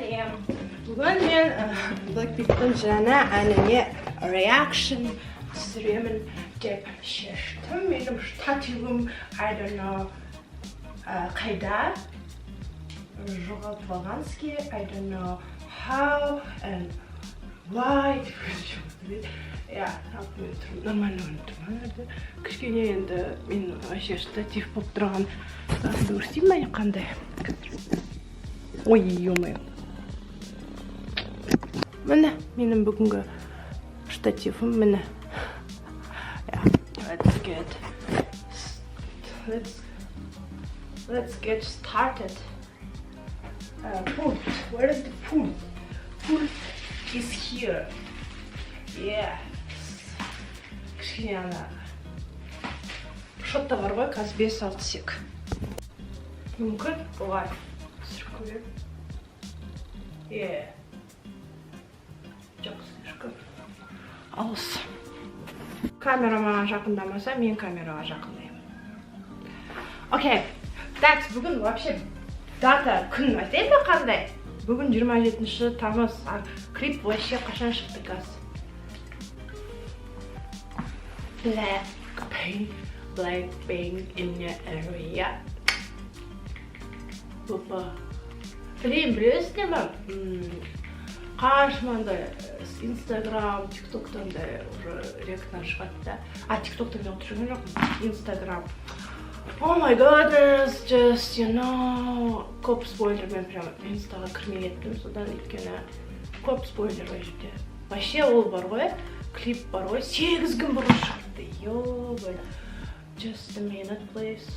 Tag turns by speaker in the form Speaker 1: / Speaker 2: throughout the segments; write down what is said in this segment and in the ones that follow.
Speaker 1: сәлем. Бүгін мен Blackpink'тің жаңа әніне реакция түсіремін деп шештім. Менің штативім, I don't know, қайда жоғалтып алғанске, I don't know how and why. Я нормально тұрмын. Кішкене енді мен вообще штатив болып тұрған көрсетейін бе қандай? Ой, ё-моё. Міне менің бүгінгі штативім, міне. Let's get started. Food. Where is the food? Food is here. Yeah. Кішкене ана шотта бар ғой, қазір 5-6 сек. Мүмкін бұлай түсіріп көрем. Жоқ, слишком алыс. Камера маған жақындамаса, мен камераға жақындаймын. Окей. Так, бүгін вообще дата күн айтайын ба қандай? Бүгін 27 тамыз. Клип вообще қашан шықты қазір? Blackpink in your area. Опа. Білесіңдер ма? Қашмандай Instagram, TikTok'tan da реакция шығады да. TikTok'tan мен отырған жоқпын. Instagram. Oh my goodness, just, you know, көп спойлермен прям Instaға кірмей кеттім, содан өйткені көп спойлер бар жерде. Вообще ол бар ғой, клип бар ғой, 8 күн бұрын шықты. Ё-бай. Just a minute, please.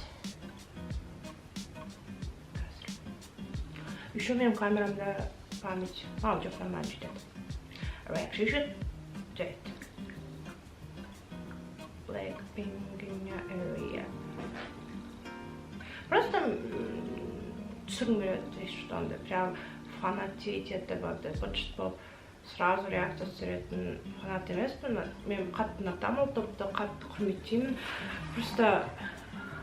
Speaker 1: Еще менің камерамда память. Жоқ, нормально жетеді. Реакция жетеді. Blackpink in your area. Просто түсіргім келеді, что-то прям фанатеть етіп, быт-шыт болып сразу реакция түсіретін фанат емеспін. Мен қатты ұнатамын ол топты, қатты құрметтеймін. Просто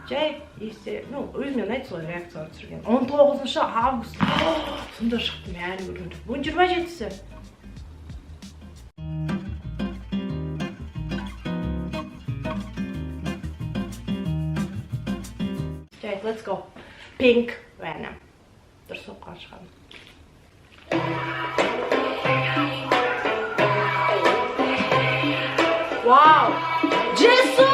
Speaker 1: жай өзіме ұнайды солай реакциялар түсірген. 19 август сонда шықтым, әлі көргенде. Бүгін 27-сі. Жай, let's go. Pinkvenom. Дұрыс оққан шығамын. Вау! Джессу!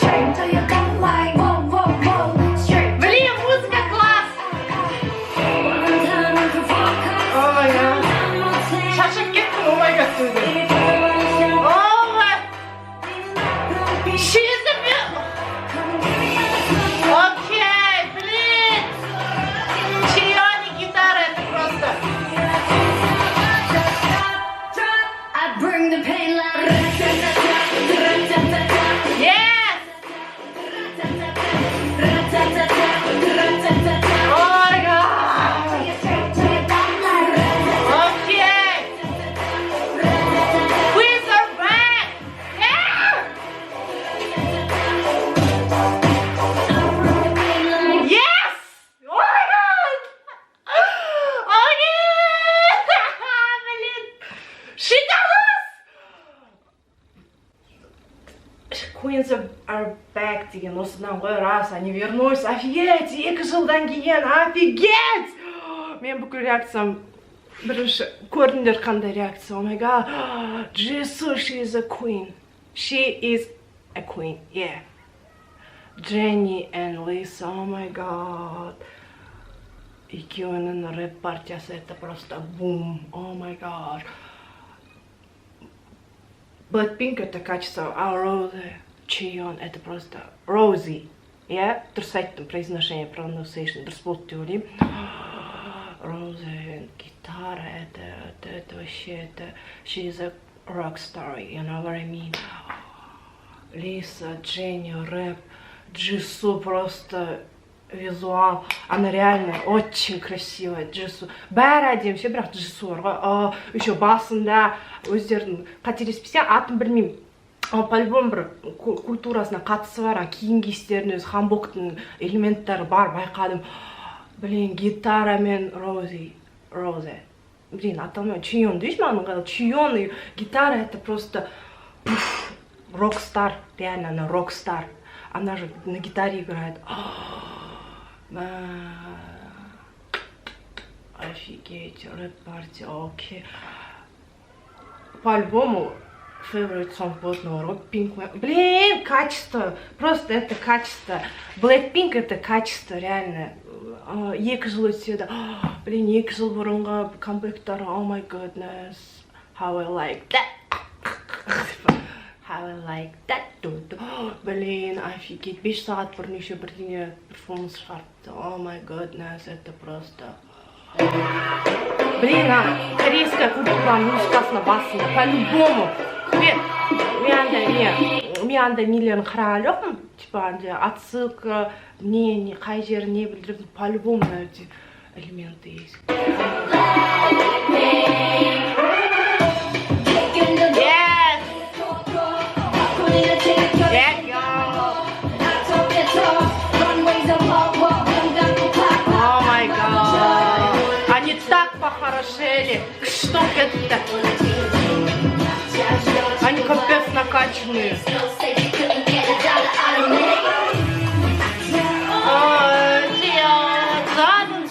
Speaker 2: Straight till you come like whoa.
Speaker 1: Queens are back деген осыдан ғой, рас, они вернулись, офигеть, 2 жылдан кейін, офигеть! Мен бүкіл реакциям бірінші көрдіңдер қандай реакция, oh my god, Jisoo, she is a queen, yeah. Jenny and Lisa, oh my god. Екеуінің рэп партиясы, это просто бум, oh my god. Blackpink это качество, а Rose, Чион, это просто Rosie. Я дұрыс айттым, произношение, pronunciation, дұрыс болды деп ойлаймын. Rose, гитара, это вообще, это, she is a rock star, you know what I mean? Лиса, Дженни, рэп, Jisoo просто визуал, она реально очень красивая, Jisoo. Бәрі әдемі, все бірақ Jisoo ғой, еще басында өздерінің қателеспесе, атын білмеймін. По-любому бір культурасына қатысы бар, киім киістерінің өзі ханбоктың элементтері бар, байқадым. Блин, гитара мен Розе. Блин, аталмай, Чион, дейш ма аның қадал? Чион и гитара это просто рок-стар, реально она рок-стар. Она же на гитаре играет. Офигеть, рэп-партия, окей. По-любому, favorite song будет на урок pinkvenom. Блин, качество, просто это качество. Blackpink это качество, реально. 2 жыл өтсе де, блин, 2 жыл бұрынғы комплектары, oh my goodness, how I like that. How I like that. Блин, офигеть, 5 сағат бұрын еще бірдеңе перформанс шығартты. Oh my goodness, это просто... Блин, корейская культура музыкасына басында, по-любому. Мен андай нелерін қараған жоқпын, типа отсылка, не қай жеріне білдіріп, по-любому эти элементы есть. Похорошели, что это? Они капец накачанные. Задом.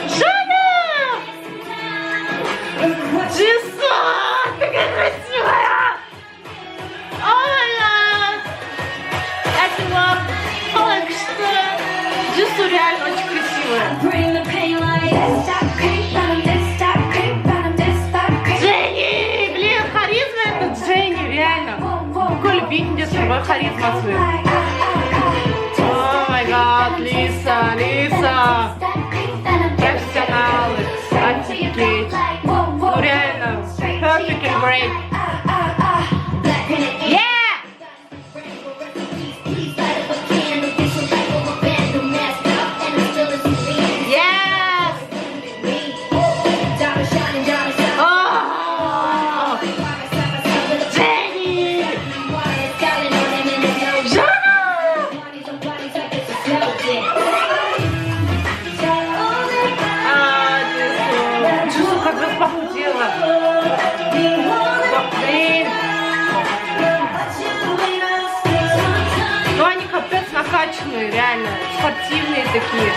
Speaker 1: Жанна! Jisoo! Такая красивая! Это так что Jisoo реально очень красивая. Дженни! Блин, харизма это Дженни, реально. Какой любитель свой харизма свою. О май гад, Лиса. Профессионалы, офигеть. Ну реально, perfect and great. Ну они капец накачанные, реально, спортивные такие.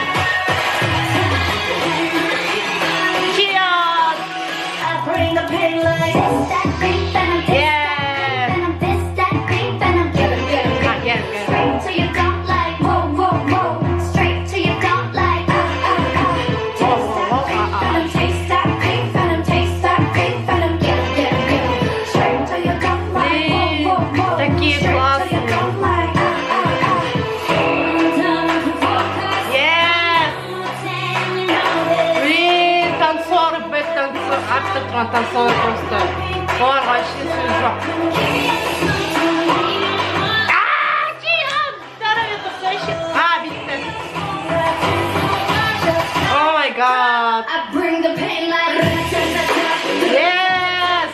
Speaker 1: Танцор просто. Ой, вообще свежо. Здоровье, это все еще. Видите. О май гад. Yes.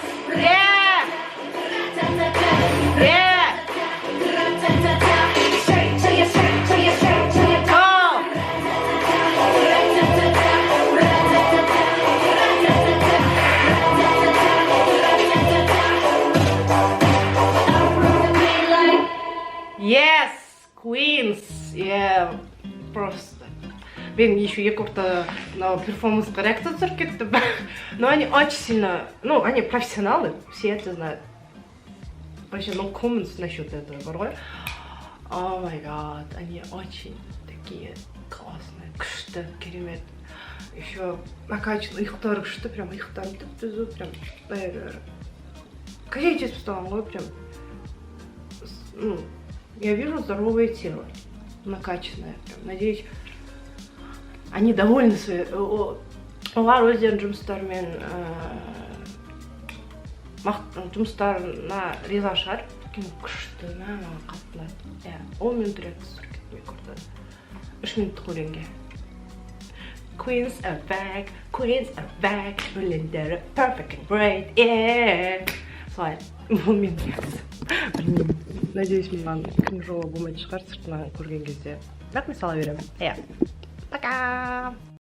Speaker 1: Yes, Queens. Yeah, просто. Мен еще екі перформанс реакция түсіріп кеттім. Но они очень сильно, ну, они профессионалы, все это знают. Вообще, no comments насчет этого, порой. О май гад, они очень такие классные, күшті, керемет. Еще накачанные, ихтары күшті, прям ихтары түп-түзу, прям бәрі. Какие честь поставам, ғой, прям. Ну, я вижу здоровое тело, накачанное, прям, надеюсь. Они довольны своей... Олар өздерінің жұмыстарымен жұмыстарына риза шығар. Күшті, маған қатты ұнайды. 10 минут реакция түсіріп кетпей көрді. 3 минуттық өлеңге. Queens are back, өлеңдері perfect and great, yeah. Солай, бұл мен реакция. Білмеймін. Надеюсь, маған кринжово болмайтын шығар сыртынан көрген кезде. Бірақ мен сала беремін. Пока!